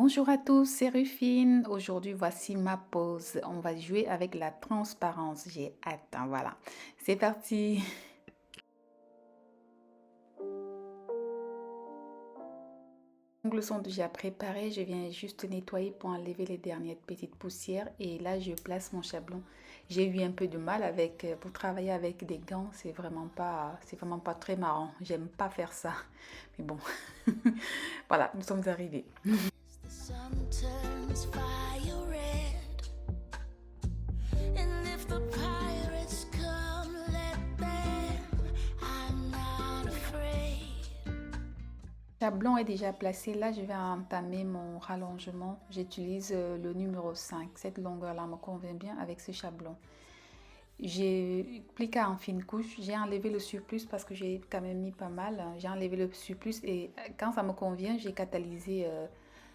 Bonjour à tous, c'est Rufine. Aujourd'hui, voici ma pause. On va jouer avec la transparence. J'ai hâte, hein, voilà. C'est parti. Les ongles sont déjà préparés. Je viens juste nettoyer pour enlever les dernières petites poussières. Et là, je place mon chablon. J'ai eu un peu de mal pour travailler avec des gants. C'est vraiment pas très marrant. J'aime pas faire ça. Mais bon, voilà, nous sommes arrivés. The sun turns fire red, and if the pirates come, let them. I'm not afraid. Le chablon est déjà placé. Là, je vais entamer mon rallongement. J'utilise le numéro 5. Cette longueur-là me convient bien avec ce chablon. J'ai plié en fine couche. J'ai enlevé le surplus parce que j'ai quand même mis pas mal. J'ai enlevé le surplus et quand ça me convient, j'ai catalysé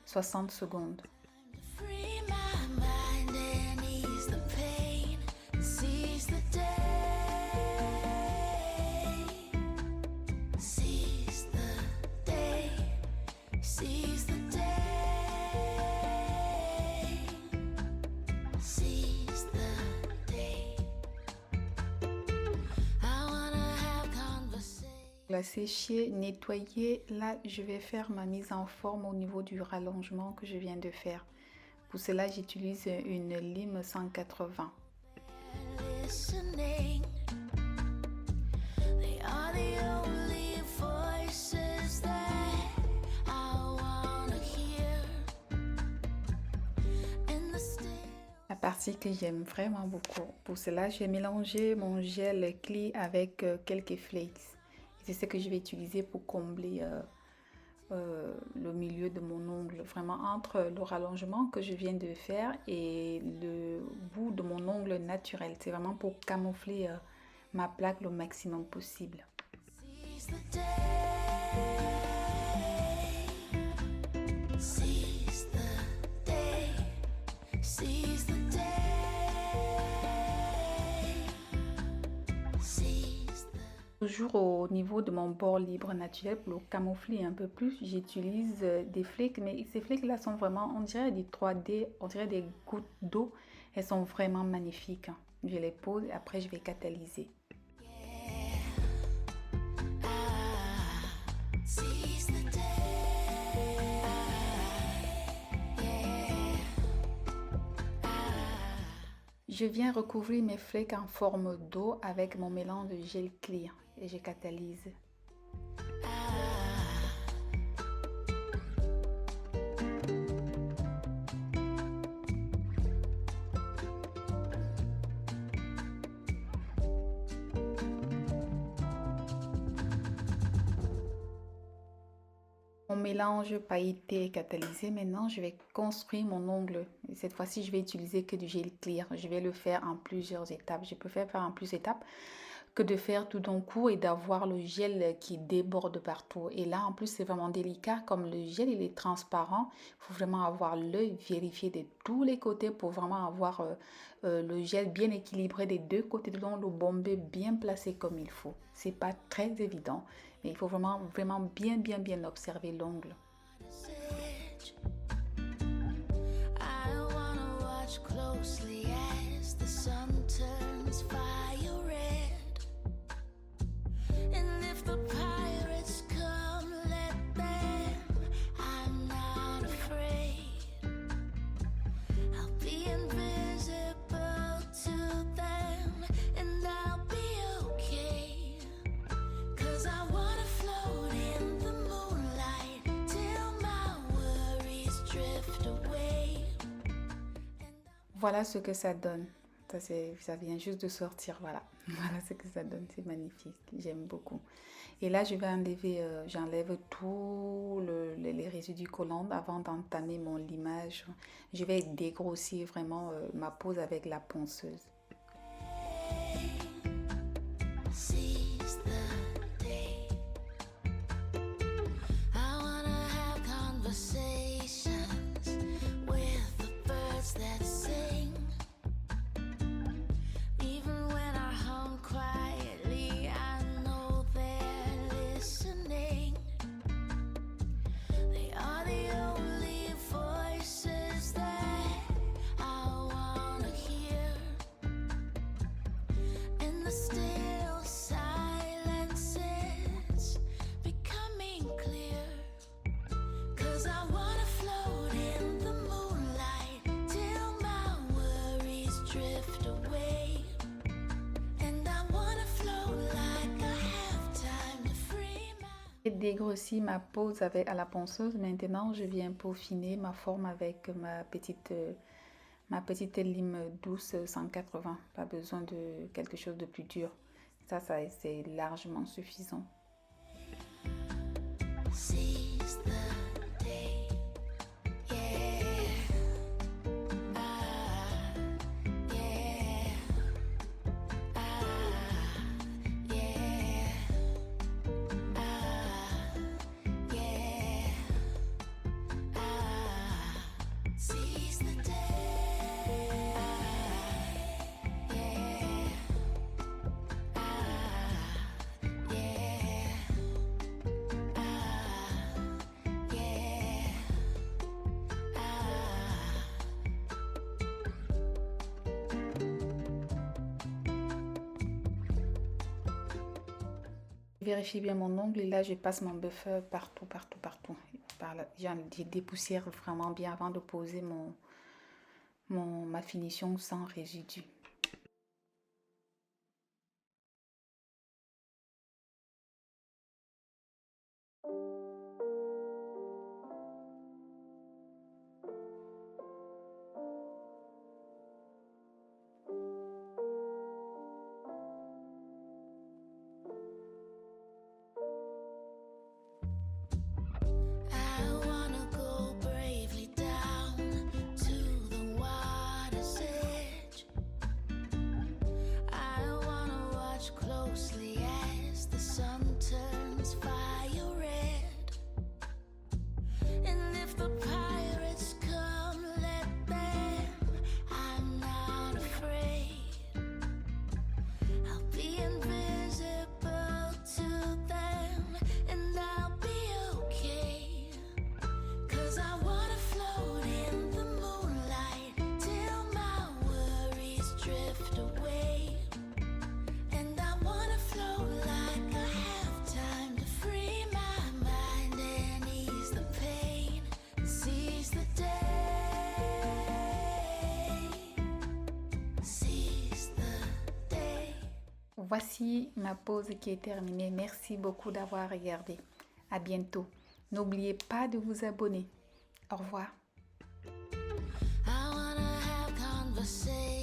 60 secondes. Free my mind and ease the pain. Seize the day. Seize the day. Seize the day. Seize the day. I wanna have conversation. La sécher, nettoyer. Là, je vais faire ma mise en forme au niveau du rallongement que je viens de faire. Pour cela, j'utilise une lime 180. Listening, they are the only voices that I wanna hear. In the still. La partie que j'aime vraiment beaucoup. Pour cela, je vais mélanger mon gel Clee avec quelques flakes. C'est ce que je vais utiliser pour combler le milieu de mon ongle. Vraiment entre le rallongement que je viens de faire et le bout de mon ongle naturel. C'est vraiment pour camoufler ma plaque le maximum possible. Seize the day. Seize the day. Seize the day. Seize the. Toujours au niveau de mon bord libre naturel, pour le camoufler un peu plus, j'utilise des flakes, mais ces flakes-là sont vraiment, on dirait des 3D, on dirait des gouttes d'eau. Elles sont vraiment magnifiques, hein. Je les pose et après je vais catalyser. Seize the day. Je viens recouvrir mes flakes en forme d'eau avec mon mélange de gel clear et je catalyse. Mon mélange pailleté et catalysé. Maintenant, je vais construire mon ongle. Et cette fois-ci, je vais utiliser que du gel clear. Je vais le faire en plusieurs étapes. Je préfère faire en plusieurs étapes que de faire tout d'un coup et d'avoir le gel qui déborde partout. Et là, en plus, c'est vraiment délicat. Comme le gel, il est transparent, il faut vraiment avoir l'œil vérifié de tous les côtés pour vraiment avoir le gel bien équilibré des deux côtés de l'ongle, le bombé bien placé comme il faut. C'est pas très évident, mais il faut vraiment bien observer l'ongle. Message. I wanna watch closely as the sun turns fire red. And if the pirates come, let them. I'm not afraid. I'll be invisible to them, and I'll be okay. 'Cause I wanna float in the moonlight till my worries drift away. Voilà ce que ça donne. Ça vient juste de sortir, voilà. Voilà ce que ça donne, c'est magnifique. J'aime beaucoup. Et là, j'enlève tous les résidus collants avant d'entamer mon limage. Je vais dégrossir vraiment ma pose avec la ponceuse. Seize the day. I wanna have conversations with the birds that sing. Even when I hum quietly, I know they're listening. They are the only voice. dégrossi ma pose à la ponceuse. Maintenant, je viens peaufiner ma forme avec ma petite lime douce 180. Pas besoin de quelque chose de plus dur. Ça c'est largement suffisant. Seize the day, yeah. Ah, yeah. Ah, yeah. Ah, yeah. Ah, seize the day, yeah. Ah, yeah. Je vérifie bien mon ongle et là je passe mon buffer partout, partout, partout. Je dépoussière vraiment bien avant de poser ma finition sans résidus. I wanna go bravely down to the water's edge. I wanna watch closely as the sun turns fire red. And if the pirates come, let them. I'm not afraid. I'll be invisible to them, and I'll be okay. 'Cause I wanna float in the moonlight till my worries drift away. And I wanna float like I have time to free my mind and ease the pain, seize the day, seize the day. Voici ma pose qui est terminée. Merci beaucoup d'avoir regardé. À bientôt. N'oubliez pas de vous abonner. Au revoir. I wanna have conversations